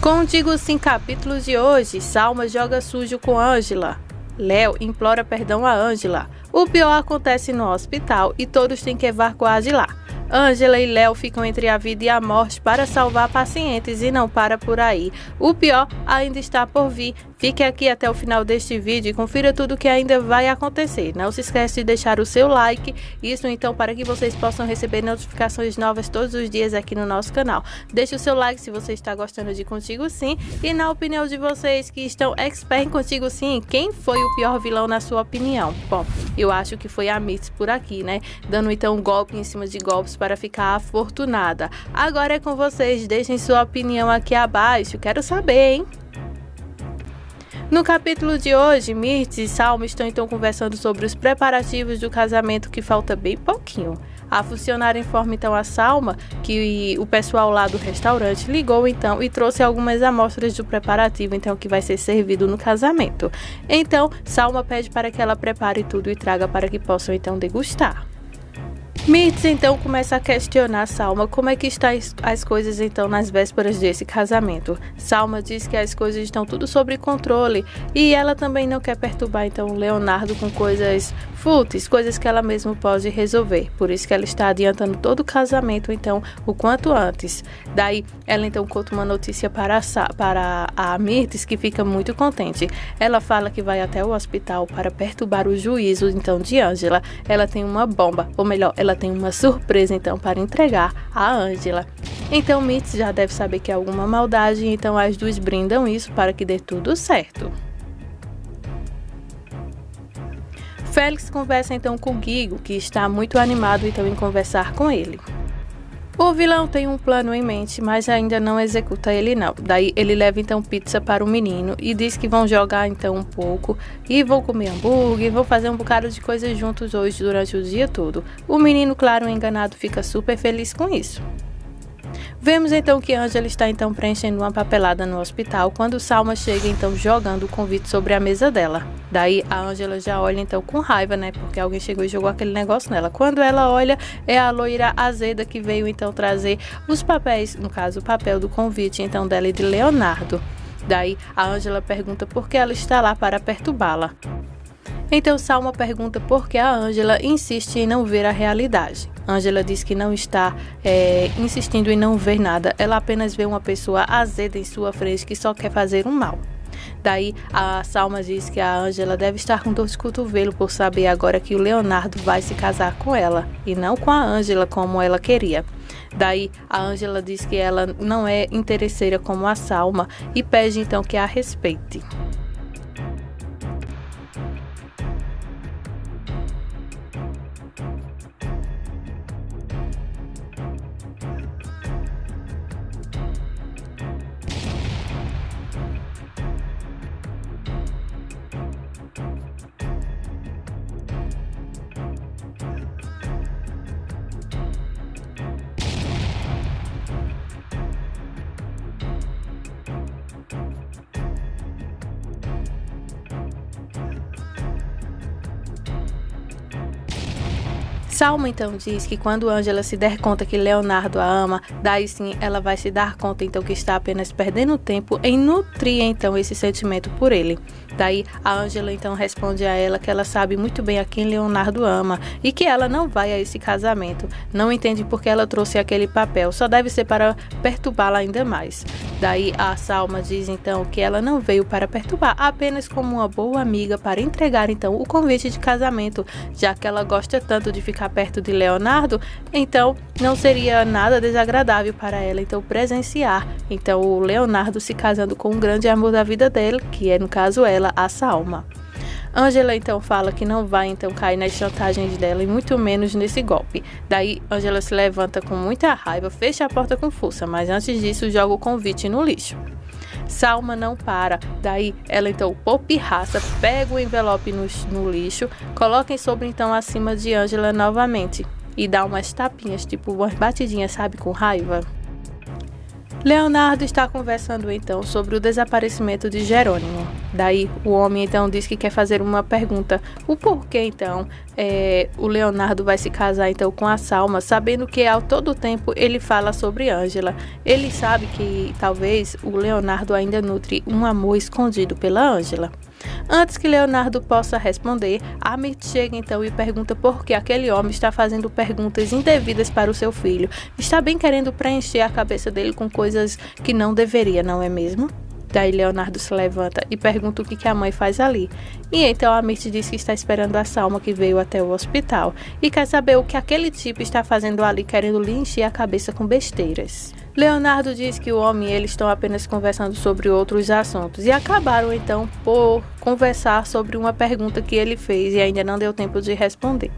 Contigo Sim, capítulos de hoje. Salma joga sujo com Ângela. Léo implora perdão a Ângela. O pior acontece no hospital e todos têm que evacuar de lá. Ângela e Léo ficam entre a vida e a morte para salvar pacientes e não para por aí. O pior ainda está por vir. Fique aqui até o final deste vídeo e confira tudo o que ainda vai acontecer. Não se esqueça de deixar o seu like, isso então para que vocês possam receber notificações novas todos os dias aqui no nosso canal. Deixe o seu like se você está gostando de Contigo Sim. E na opinião de vocês que estão expert em Contigo Sim, quem foi o pior vilão na sua opinião? Bom, eu acho que foi a Mirtz por aqui, né? Dando então um golpe em cima de golpes para ficar afortunada. Agora é com vocês, deixem sua opinião aqui abaixo, quero saber, hein? No capítulo de hoje, Mirtz e Salma estão então conversando sobre os preparativos do casamento, que falta bem pouquinho. A funcionária informa então a Salma que o pessoal lá do restaurante ligou então e trouxe algumas amostras do preparativo então que vai ser servido no casamento. Então, Salma pede para que ela prepare tudo e traga para que possam então degustar. Mirtz então começa a questionar Salma como é que estão as coisas então nas vésperas desse casamento. Salma diz que as coisas estão tudo sob controle e ela também não quer perturbar então o Leonardo com coisas fúteis, coisas que ela mesma pode resolver. Por isso que ela está adiantando todo o casamento então o quanto antes. Daí ela então conta uma notícia para a Mirtz, que fica muito contente. Ela fala que vai até o hospital para perturbar o juízo então de Ângela. Ela tem uma bomba, ou melhor, ela tem uma surpresa então para entregar a Ângela. Então Mirtz já deve saber que é alguma maldade, então as duas brindam isso para que dê tudo certo. Félix conversa então com Guigo, que está muito animado então em conversar com ele. O vilão tem um plano em mente, mas ainda não executa ele não. Daí ele leva então pizza para o menino e diz que vão jogar então um pouco e vão comer hambúrguer, vão fazer um bocado de coisas juntos hoje durante o dia todo. O menino, claro, enganado, fica super feliz com isso. Vemos então que Ângela está então preenchendo uma papelada no hospital quando Salma chega então jogando o convite sobre a mesa dela. Daí a Ângela já olha então com raiva, né? Porque alguém chegou e jogou aquele negócio nela. Quando ela olha, é a loira azeda que veio então trazer os papéis, no caso o papel do convite então dela e de Leonardo. Daí a Ângela pergunta por que ela está lá para perturbá-la. Então Salma pergunta por que a Ângela insiste em não ver a realidade. Ângela diz que não está insistindo em não ver nada, ela apenas vê uma pessoa azeda em sua frente que só quer fazer um mal. Daí a Salma diz que a Ângela deve estar com dor de cotovelo por saber agora que o Leonardo vai se casar com ela e não com a Ângela como ela queria. Daí a Ângela diz que ela não é interesseira como a Salma e pede então que a respeite. Salma então diz que quando Ângela se der conta que Leonardo a ama, daí sim ela vai se dar conta então que está apenas perdendo tempo em nutrir então esse sentimento por ele. Daí a Ângela então responde a ela que ela sabe muito bem a quem Leonardo ama e que ela não vai a esse casamento. Não entende porque ela trouxe aquele papel, só deve ser para perturbá-la ainda mais. Daí a Salma diz então que ela não veio para perturbar, apenas como uma boa amiga para entregar então o convite de casamento, já que ela gosta tanto de ficar perto de Leonardo, então não seria nada desagradável para ela então presenciar então o Leonardo se casando com um grande amor da vida dele, que é no caso ela, a Salma. Ângela então fala que não vai então cair nas chantagens dela e muito menos nesse golpe. Daí Ângela se levanta com muita raiva, fecha a porta com força, mas antes disso joga o convite no lixo. Salma não para, daí ela então por pirraça pega o envelope no lixo, coloca sobre então acima de Ângela novamente e dá umas tapinhas, tipo umas batidinhas, sabe, com raiva. Leonardo está conversando então sobre o desaparecimento de Jerônimo. Daí o homem então diz que quer fazer uma pergunta. O porquê então o Leonardo vai se casar então com a Salma, sabendo que ao todo tempo ele fala sobre Ângela. Ele sabe que talvez o Leonardo ainda nutre um amor escondido pela Ângela. Antes que Leonardo possa responder, Amit chega então e pergunta por que aquele homem está fazendo perguntas indevidas para o seu filho. Está bem querendo preencher a cabeça dele com coisas que não deveria, não é mesmo? Daí Leonardo se levanta e pergunta o que a mãe faz ali. E então Amit diz que está esperando a Salma, que veio até o hospital, e quer saber o que aquele tipo está fazendo ali, querendo lhe encher a cabeça com besteiras. Leonardo diz que o homem e ele estão apenas conversando sobre outros assuntos e acabaram então por conversar sobre uma pergunta que ele fez e ainda não deu tempo de responder.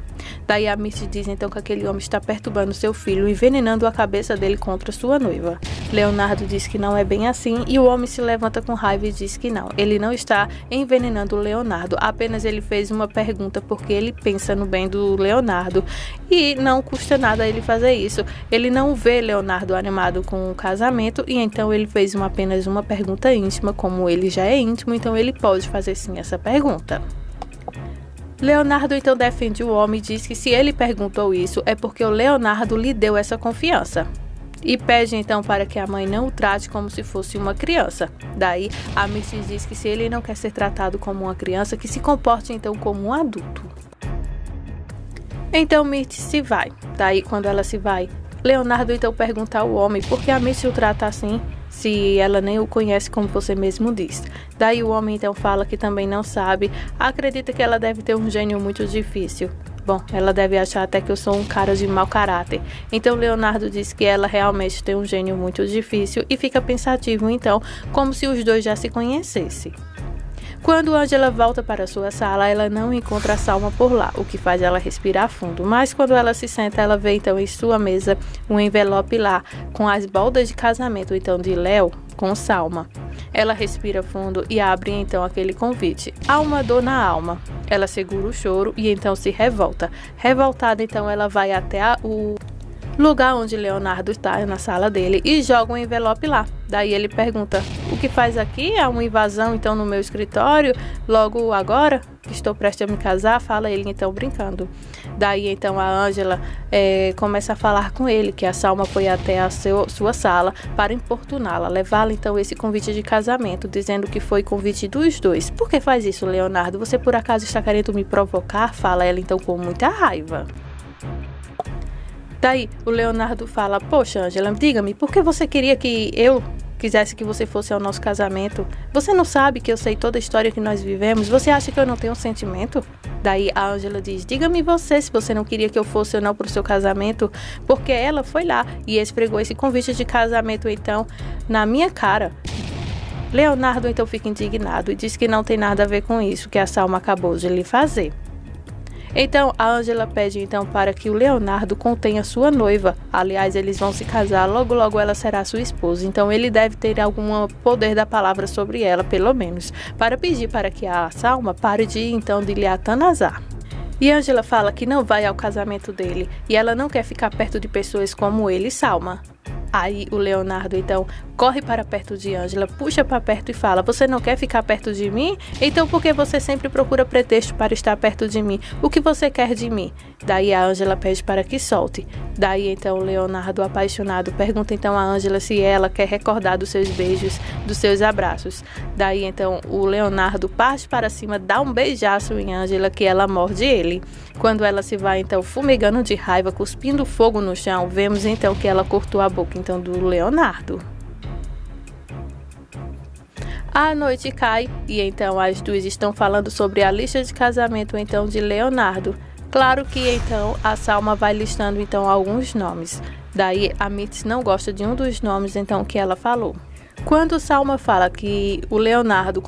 Daí Amit diz então que aquele homem está perturbando seu filho, envenenando a cabeça dele contra sua noiva. Leonardo diz que não é bem assim e o homem se levanta com raiva e diz que não, ele não está envenenando o Leonardo, apenas ele fez uma pergunta porque ele pensa no bem do Leonardo e não custa nada ele fazer isso. Ele não vê Leonardo animado com o casamento e então ele fez apenas uma pergunta íntima, como ele já é íntimo, então ele pode fazer sim essa pergunta. Leonardo então defende o homem e diz que se ele perguntou isso é porque o Leonardo lhe deu essa confiança. E pede então para que a mãe não o trate como se fosse uma criança. Daí, a Mirth diz que se ele não quer ser tratado como uma criança, que se comporte então como um adulto. Então Mirth se vai. Daí, quando ela se vai, Leonardo então pergunta ao homem por que a Mirth o trata assim, se ela nem o conhece como você mesmo diz. Daí o homem então fala que também não sabe, acredita que ela deve ter um gênio muito difícil. Bom, ela deve achar até que eu sou um cara de mau caráter. Então Leonardo diz que ela realmente tem um gênio muito difícil e fica pensativo então, como se os dois já se conhecessem. Quando Ângela volta para sua sala, ela não encontra a Salma por lá, o que faz ela respirar fundo. Mas quando ela se senta, ela vê então em sua mesa um envelope lá, com as bodas de casamento então de Léo com Salma. Ela respira fundo e abre então aquele convite. Há uma dor na alma. Ela segura o choro e então se revolta. Revoltada, então ela vai até o lugar onde Leonardo está, na sala dele, e joga um envelope lá. Daí ele pergunta, o que faz aqui? Há uma invasão então no meu escritório? Logo agora que estou prestes a me casar? Fala ele então brincando. Daí então a Ângela começa a falar com ele, que a Salma foi até a sua sala para importuná-la, levá-la então esse convite de casamento, dizendo que foi convite dos dois. Por que faz isso, Leonardo? Você por acaso está querendo me provocar? Fala ela então com muita raiva. Daí o Leonardo fala, poxa Ângela, diga-me, por que você queria que eu quisesse que você fosse ao nosso casamento? Você não sabe que eu sei toda a história que nós vivemos? Você acha que eu não tenho sentimento? Daí a Ângela diz, diga-me você se você não queria que eu fosse ou não para o seu casamento, porque ela foi lá e esfregou esse convite de casamento então na minha cara. Leonardo então fica indignado e diz que não tem nada a ver com isso que a Salma acabou de lhe fazer. Então a Ângela pede então para que o Leonardo contenha sua noiva. Aliás, eles vão se casar, logo logo ela será sua esposa. Então ele deve ter algum poder da palavra sobre ela, pelo menos, para pedir para que a Salma pare de lhe atanazar. E Ângela fala que não vai ao casamento dele e ela não quer ficar perto de pessoas como ele e Salma. Aí o Leonardo então corre para perto de Ângela, puxa para perto e fala, você não quer ficar perto de mim? Então por que você sempre procura pretexto para estar perto de mim? O que você quer de mim? Daí a Ângela pede para que solte. Daí então o Leonardo, apaixonado, pergunta então a Ângela se ela quer recordar dos seus beijos, dos seus abraços. Daí então o Leonardo parte para cima, dá um beijaço em Ângela que ela morde ele. Quando ela se vai então fumegando de raiva, cuspindo fogo no chão, vemos então que ela cortou a boca então do Leonardo. A noite cai e então as duas estão falando sobre a lista de casamento então de Leonardo. Claro que então a Salma vai listando então alguns nomes. Daí a Mirth não gosta de um dos nomes então que ela falou. Quando Salma fala que o Leonardo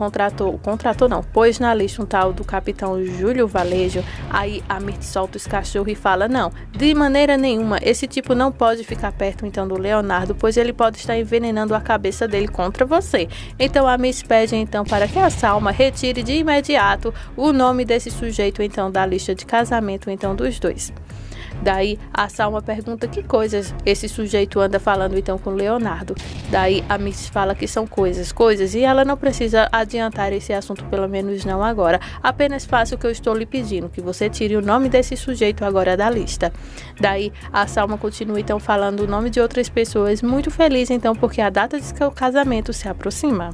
pôs na lista um tal do capitão Júlio Valejo, aí a Mirth solta os cachorros e fala, não, de maneira nenhuma, esse tipo não pode ficar perto então do Leonardo, pois ele pode estar envenenando a cabeça dele contra você. Então a Mirth pede então para que a Salma retire de imediato o nome desse sujeito então da lista de casamento então dos dois. Daí a Salma pergunta que coisas esse sujeito anda falando então com Leonardo. Daí a Mirtz fala que são coisas, e ela não precisa adiantar esse assunto, pelo menos não agora. Apenas faça o que eu estou lhe pedindo, que você tire o nome desse sujeito agora da lista. Daí a Salma continua então falando o nome de outras pessoas, muito feliz então porque a data de seu casamento se aproxima.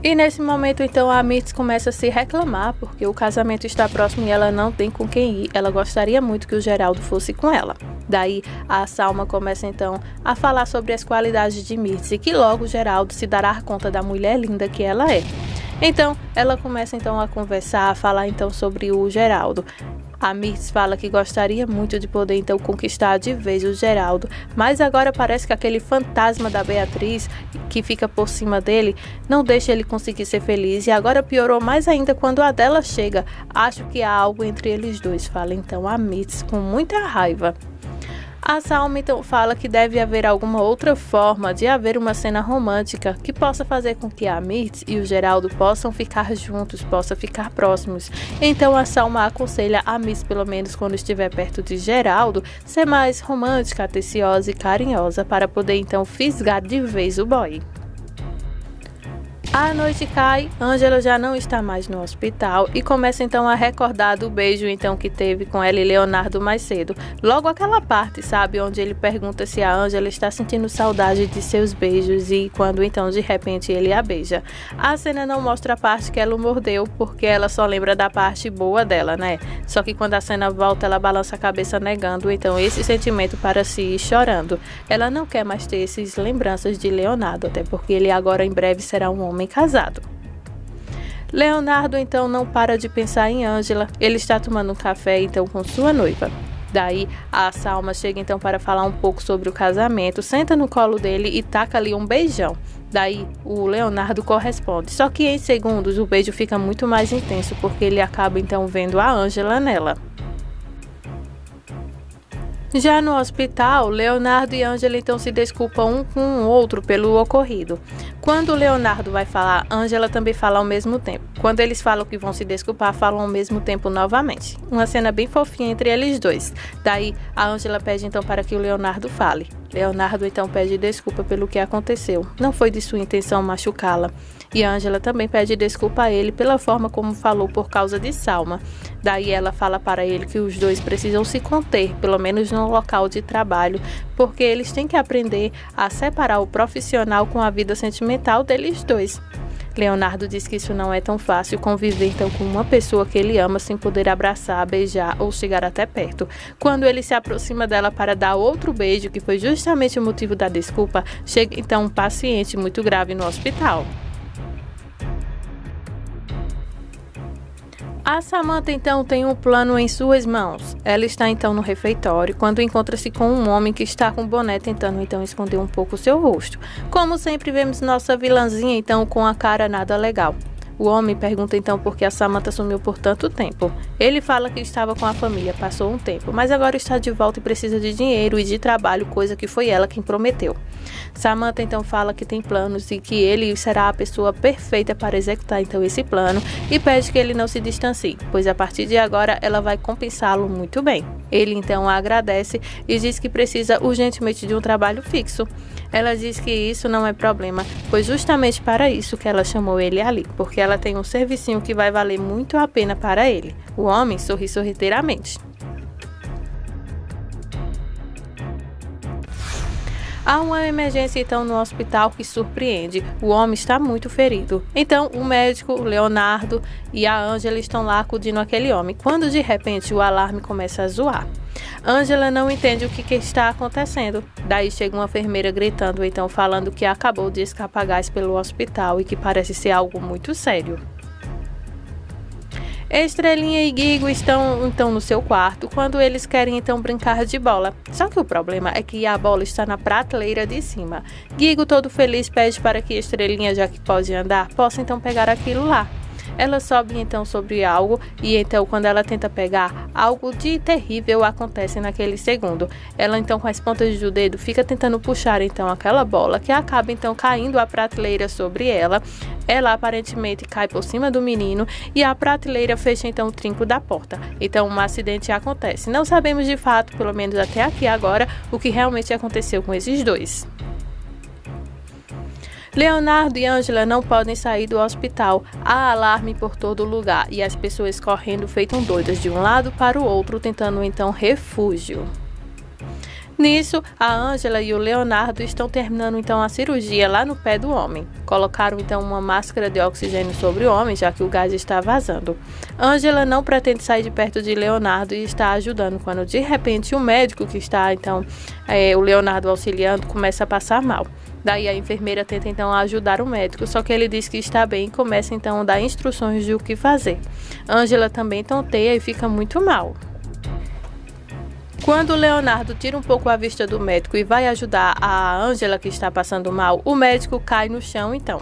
E nesse momento, então, a Mirtz começa a se reclamar porque o casamento está próximo e ela não tem com quem ir. Ela gostaria muito que o Geraldo fosse com ela. Daí, a Salma começa, então, a falar sobre as qualidades de Mirtz e que logo o Geraldo se dará conta da mulher linda que ela é. Então, ela começa, então, a conversar, a falar, então, sobre o Geraldo. A Mirtz fala que gostaria muito de poder então conquistar de vez o Geraldo, mas agora parece que aquele fantasma da Beatriz que fica por cima dele não deixa ele conseguir ser feliz, e agora piorou mais ainda quando a dela chega. Acho que há algo entre eles dois, fala então a Mirtz com muita raiva. A Salma então fala que deve haver alguma outra forma de haver uma cena romântica que possa fazer com que a Mirtz e o Geraldo possam ficar juntos, possam ficar próximos. Então a Salma aconselha a Mirtz, pelo menos quando estiver perto de Geraldo, ser mais romântica, atenciosa e carinhosa para poder então fisgar de vez o boy. A noite cai, Ângela já não está mais no hospital e começa então a recordar do beijo então que teve com ela e Leonardo mais cedo. Logo aquela parte, sabe, onde ele pergunta se a Ângela está sentindo saudade de seus beijos e quando então de repente ele a beija. A cena não mostra a parte que ela o mordeu porque ela só lembra da parte boa dela, né? Só que quando a cena volta ela balança a cabeça negando então esse sentimento para si e chorando. Ela não quer mais ter essas lembranças de Leonardo, até porque ele agora em breve será um homem casado. Leonardo então não para de pensar em Ângela. Ele está tomando um café então com sua noiva. Daí a Salma chega então para falar um pouco sobre o casamento, senta no colo dele e taca ali um beijão. Daí o Leonardo corresponde, só que em segundos o beijo fica muito mais intenso porque ele acaba então vendo a Ângela nela. Já no hospital, Leonardo e Ângela então se desculpam um com o outro pelo ocorrido. Quando o Leonardo vai falar, Ângela também fala ao mesmo tempo. Quando eles falam que vão se desculpar, falam ao mesmo tempo novamente. Uma cena bem fofinha entre eles dois. Daí, a Ângela pede então para que o Leonardo fale. Leonardo então pede desculpa pelo que aconteceu. Não foi de sua intenção machucá-la. E a Ângela também pede desculpa a ele pela forma como falou por causa de Salma. Daí ela fala para ele que os dois precisam se conter, pelo menos no local de trabalho, porque eles têm que aprender a separar o profissional com a vida sentimental deles dois. Leonardo diz que isso não é tão fácil, conviver então com uma pessoa que ele ama sem poder abraçar, beijar ou chegar até perto. Quando ele se aproxima dela para dar outro beijo, que foi justamente o motivo da desculpa, chega então um paciente muito grave no hospital. A Samantha então tem um plano em suas mãos. Ela está então no refeitório quando encontra-se com um homem que está com um boné tentando então esconder um pouco o seu rosto. Como sempre vemos nossa vilãzinha então com a cara nada legal. O homem pergunta então por que a Samantha sumiu por tanto tempo. Ele fala que estava com a família, passou um tempo, mas agora está de volta e precisa de dinheiro e de trabalho, coisa que foi ela quem prometeu. Samantha então fala que tem planos e que ele será a pessoa perfeita para executar então esse plano e pede que ele não se distancie, pois a partir de agora ela vai compensá-lo muito bem. Ele então a agradece e diz que precisa urgentemente de um trabalho fixo. Ela diz que isso não é problema, pois justamente para isso que ela chamou ele ali, porque ela tem um servicinho que vai valer muito a pena para ele. O homem sorri sorrateiramente. Há uma emergência então no hospital que surpreende. O homem está muito ferido. Então o médico, o Leonardo e a Ângela estão lá acudindo aquele homem, quando de repente o alarme começa a zoar. Ângela não entende o que está acontecendo. Daí chega uma enfermeira gritando, então falando que acabou de escapar gás pelo hospital e que parece ser algo muito sério. Estrelinha e Guigo estão então no seu quarto quando eles querem então brincar de bola. Só que o problema é que a bola está na prateleira de cima. Guigo, todo feliz, pede para que Estrelinha, já que pode andar, possa então pegar aquilo lá. Ela sobe então sobre algo e então quando ela tenta pegar, algo de terrível acontece naquele segundo. Ela então com as pontas do dedo fica tentando puxar então aquela bola que acaba então caindo a prateleira sobre ela. Ela aparentemente cai por cima do menino e a prateleira fecha então o trinco da porta. Então um acidente acontece. Não sabemos de fato, pelo menos até aqui agora, o que realmente aconteceu com esses dois. Leonardo e Ângela não podem sair do hospital. Há alarme por todo lugar e as pessoas correndo feitas doidas de um lado para o outro, tentando então refúgio. Nisso, a Ângela e o Leonardo estão terminando então a cirurgia lá no pé do homem. Colocaram então uma máscara de oxigênio sobre o homem, já que o gás está vazando. Ângela não pretende sair de perto de Leonardo e está ajudando, quando de repente o médico que está então, o Leonardo auxiliando, começa a passar mal. Daí a enfermeira tenta então ajudar o médico, só que ele diz que está bem e começa então a dar instruções de o que fazer. Ângela também tonteia e fica muito mal. Quando o Leonardo tira um pouco a vista do médico e vai ajudar a Ângela que está passando mal, o médico cai no chão então.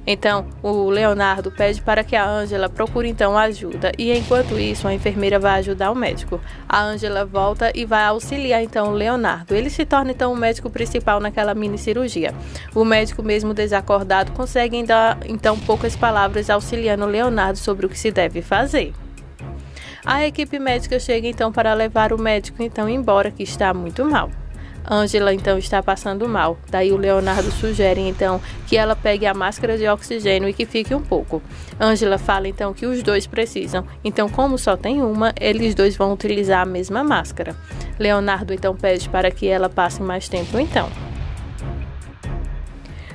Então, o Leonardo pede para que a Ângela procure então ajuda e enquanto isso a enfermeira vai ajudar o médico. A Ângela volta e vai auxiliar então o Leonardo. Ele se torna então o médico principal naquela mini cirurgia. O médico mesmo desacordado consegue dar então poucas palavras auxiliando o Leonardo sobre o que se deve fazer. A equipe médica chega então para levar o médico então embora, que está muito mal. Ângela então está passando mal. Daí o Leonardo sugere então que ela pegue a máscara de oxigênio e que fique um pouco. Ângela fala então que os dois precisam. Então, como só tem uma, eles dois vão utilizar a mesma máscara. Leonardo então pede para que ela passe mais tempo então.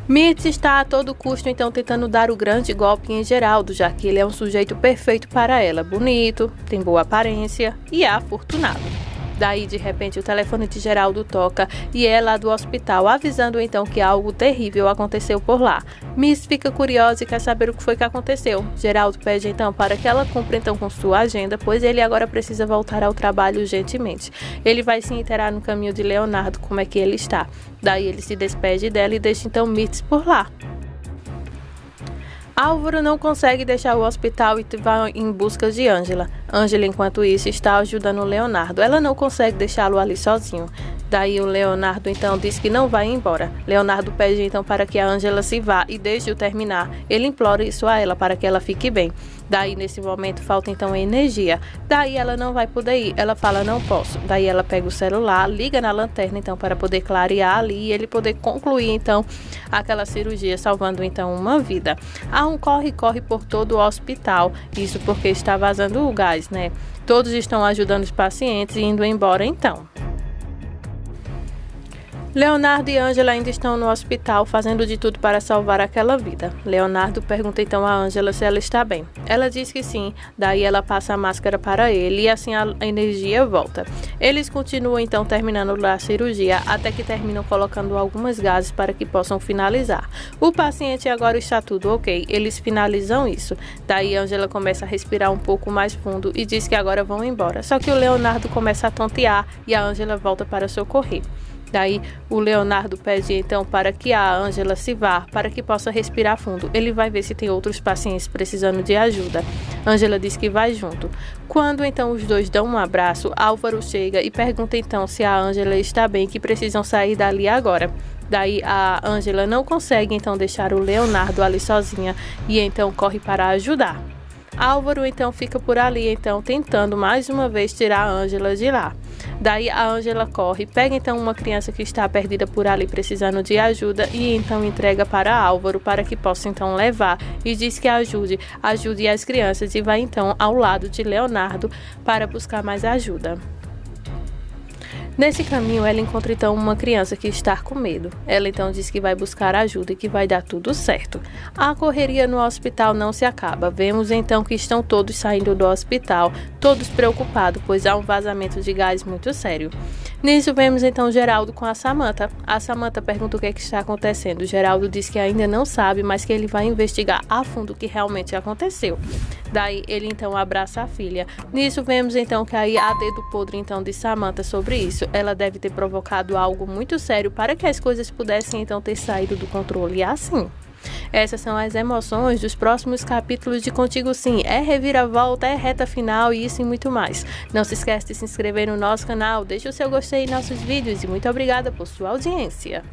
Mirtz está a todo custo então tentando dar o grande golpe em Geraldo, já que ele é um sujeito perfeito para ela, bonito, tem boa aparência e é afortunado. Daí, de repente, o telefone de Geraldo toca e é lá do hospital, avisando então que algo terrível aconteceu por lá. Miss fica curiosa e quer saber o que foi que aconteceu. Geraldo pede então para que ela cumpra então com sua agenda, pois ele agora precisa voltar ao trabalho urgentemente. Ele vai se inteirar no caminho de Leonardo, como é que ele está. Daí ele se despede dela e deixa então Mirtz por lá. Álvaro não consegue deixar o hospital e vai em busca de Ângela. Ângela, enquanto isso, está ajudando o Leonardo. Ela não consegue deixá-lo ali sozinho. Daí o Leonardo então diz que não vai embora. Leonardo pede então para que a Ângela se vá e deixe-o terminar. Ele implora isso a ela para que ela fique bem. Daí nesse momento falta então energia. Daí ela não vai poder ir. Ela fala não posso. Daí ela pega o celular, liga na lanterna então para poder clarear ali e ele poder concluir então aquela cirurgia, salvando então uma vida. Há um corre-corre por todo o hospital. Isso porque está vazando o gás, né? Todos estão ajudando os pacientes e indo embora então. Leonardo e Ângela ainda estão no hospital fazendo de tudo para salvar aquela vida. Leonardo pergunta então a Ângela se ela está bem. Ela diz que sim, daí ela passa a máscara para ele e assim a energia volta. Eles continuam então terminando a cirurgia até que terminam colocando algumas gases para que possam finalizar. O paciente agora está tudo ok, eles finalizam isso. Daí Ângela começa a respirar um pouco mais fundo e diz que agora vão embora. Só que o Leonardo começa a tontear e a Ângela volta para socorrer. Daí o Leonardo pede então para que a Ângela se vá, para que possa respirar fundo. Ele vai ver se tem outros pacientes precisando de ajuda. Ângela diz que vai junto. Quando então os dois dão um abraço, Álvaro chega e pergunta então se a Ângela está bem, que precisam sair dali agora. Daí a Ângela não consegue então deixar o Leonardo ali sozinha e então corre para ajudar. Álvaro então fica por ali então tentando mais uma vez tirar a Ângela de lá. Daí a Ângela corre, pega então uma criança que está perdida por ali precisando de ajuda e então entrega para Álvaro para que possa então levar e diz que ajude as crianças e vai então ao lado de Leonardo para buscar mais ajuda. Nesse caminho, ela encontra então uma criança que está com medo. Ela então diz que vai buscar ajuda e que vai dar tudo certo. A correria no hospital não se acaba. Vemos então que estão todos saindo do hospital, todos preocupados, pois há um vazamento de gás muito sério. Nisso, vemos então Geraldo com a Samantha. A Samantha pergunta o que está acontecendo. Geraldo diz que ainda não sabe, mas que ele vai investigar a fundo o que realmente aconteceu. Daí ele então abraça a filha. Nisso vemos então que aí há dedo podre então de Samantha sobre isso. Ela deve ter provocado algo muito sério para que as coisas pudessem então ter saído do controle assim. Essas são as emoções dos próximos capítulos de Contigo Sim. É reviravolta, é reta final e isso e muito mais. Não se esquece de se inscrever no nosso canal, deixe o seu gostei em nossos vídeos e muito obrigada por sua audiência.